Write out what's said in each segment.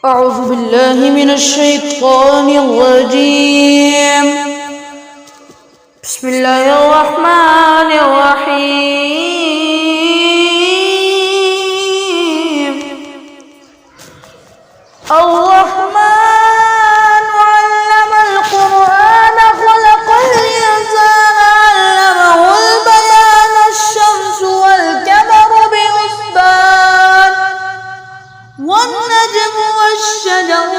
أعوذ بالله من الشيطان الرجيم. بسم الله الرحمن الرحيم. الرحمن علم القرآن خلق الإنسان علمه البيان الشمس والقمر بحسبان والنجم والشجر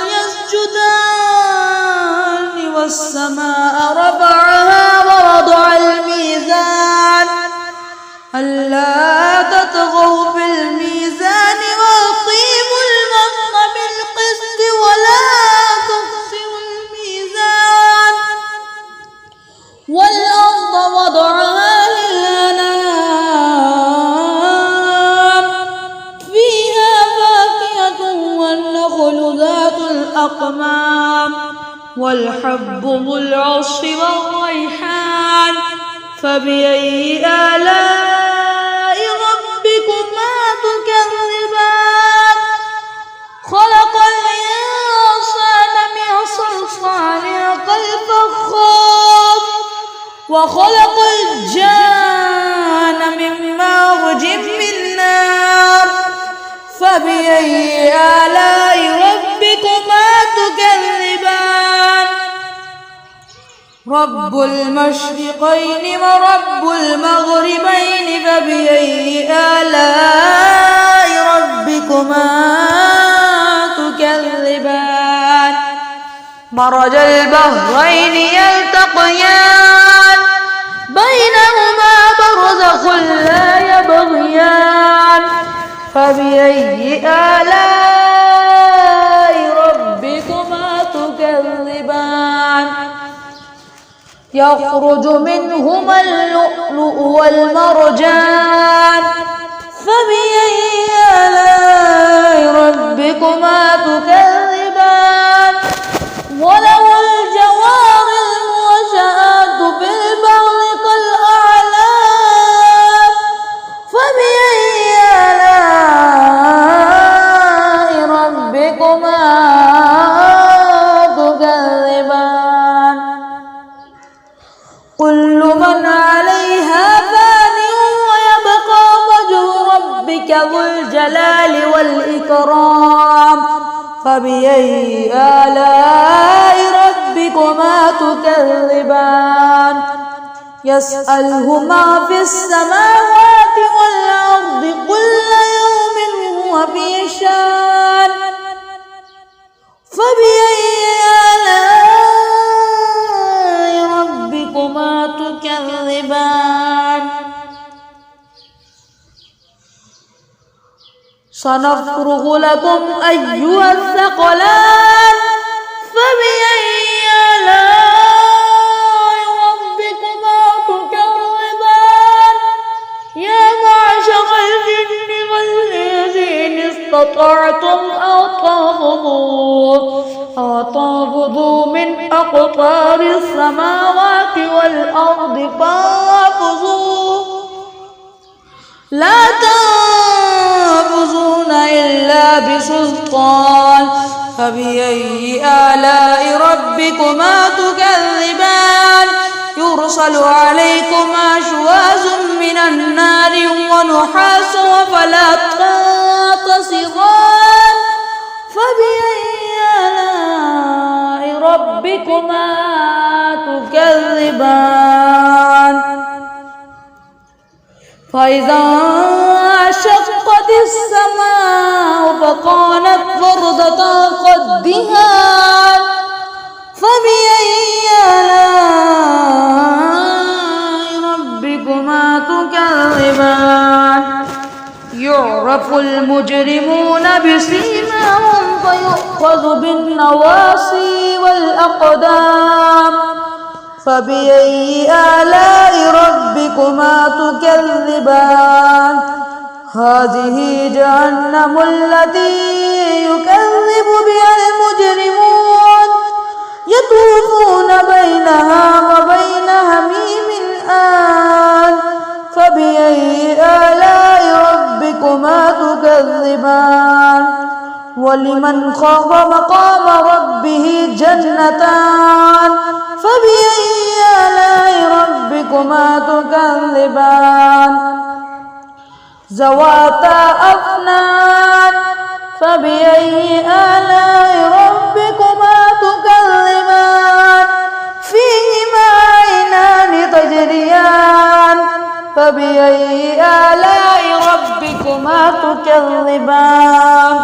يسجدان والسماء رفعها ووضع الميزان ألا تطغوا في الميزان وأقيموا الوزن بالقسط ولا تخسروا الميزان والأرض وضعها للأنام فيها فاكهة والنخل ذات الأقمام والحب ذو العصف والريحان فبأي آلاء ربكما تكذبان خلق الإنسان من صلصال كالفخار وخلق الجان من مارج من نار فبأي آلاء ربكما تكذبان رب المشرقين ورب المغربين فبأي آلاء ربكما تكذبان مرج البحرين يلتقيان بينهما برزخ لا يبغيان فبأي آلاء ربكما تكذبان يخرج منهما اللؤلؤ والمرجان فبأي آلاء ربكما تكذبان وله الجوار المنشآت في البحر كالأعلام فبأي آلاء ربكما تكذبان كل من عليها فان ويبقى وجه ربك ذو الجلال والإكرام فبأي آلاء ربكما تكذبان يسأله ما في السماوات والأرض كل يوم هو في شان فبأي آلاء ربكما تكذبان سنفرغ لكم أيها الثقلان فبأي آلاء ربكما تكذبان يا معشر الجن والإنس إن استطعتم أن تنفذوا من أقطار السماوات والأرض فانفذوا لا تنفذون إلا بسلطان فبأي آلاء ربكما تكذبان يرسل عليكما شواظ من النار ونحاس فلا تنتصران فبأي آلاء ربكما تكذبان فإذا انشقت السماء فكانت وردة كالدهان فبأي آلاء ربكما تكذبان يعرف المجرمون بسيماهم فيؤخذ بالنواصي والأقدام فبأي آلاء ربكما تكذبان هذه جهنم التي يكذب بها المجرمون يطوفون بينها وبين حميم آن فبأي آلاء ربكما تكذبان ولمن خاف مقام ربه جنتان فبأي آلاء ربكما تكذبان ذواتا أفنان فبأي آلاء ربكما تكذبان فيهما عينان تجريان فبأي آلاء ربكما تكذبان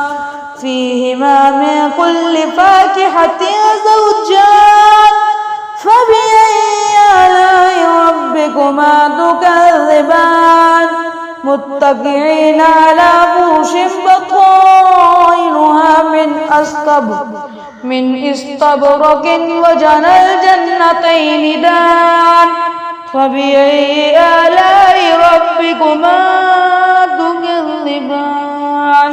فيهما من كل فاكهة زوجان فبأي آلاء ربكما تكذبان متكئين على فرش بطائنها من استبرق وجنى الجنتين دان فبأي آلاء ربكما تكذبان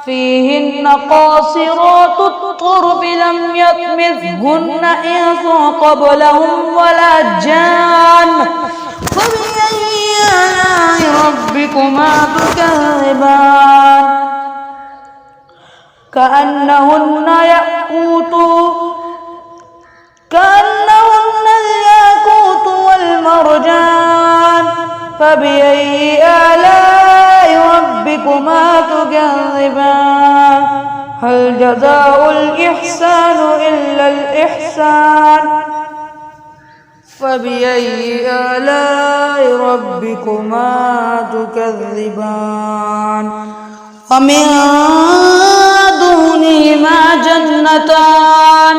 فيهن قاصرات الطرف لم يطمثهن إنس قبلهم ولا جان فبأي آلاء ربكما تكذبان كأنهن الياقوت والمرجان فبأي آلاء ربكما تكذبان هل جزاء الإحسان إلا الإحسان فبأي آلاء ربكما تكذبان ومن دونهما جنتان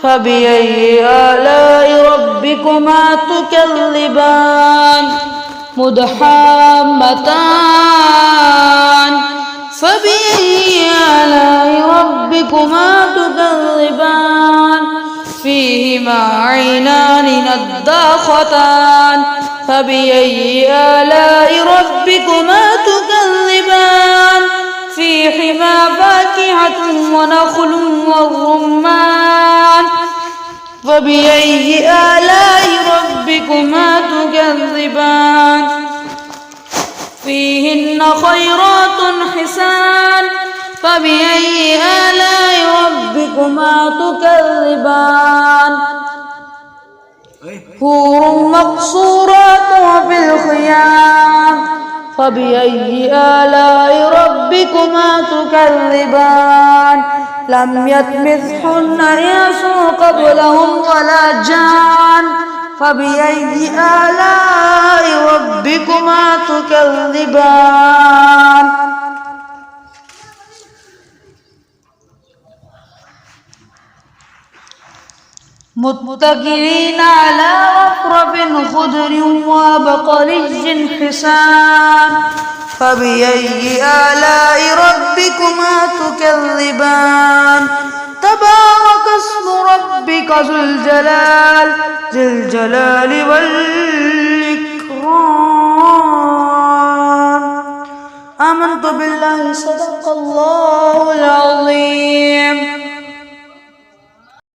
فبأي آلاء ربكما تكذبان مدحامتان فبأي آلاء ربكما تكذبان فيهما عينان نضاختان فبأي آلاء ربكما تكذبان فيهما فاكهة ونخل والرمان فبأي آلاء ربكما تكذبان فيهن خيرات حسان فبأي آلاء ربكما تكذبان حور مقصورات في الخيام فبأي آلاء ربكما تكذبان لم يطمثهن إنس قبلهم ولا جان فبأي آلاء ربكما تكذبان متكئين على رفرف خضر وعبقري حسان فبأي آلاء ربكما تكذبان تبارك اسم ربك ذو الجلال والإكرام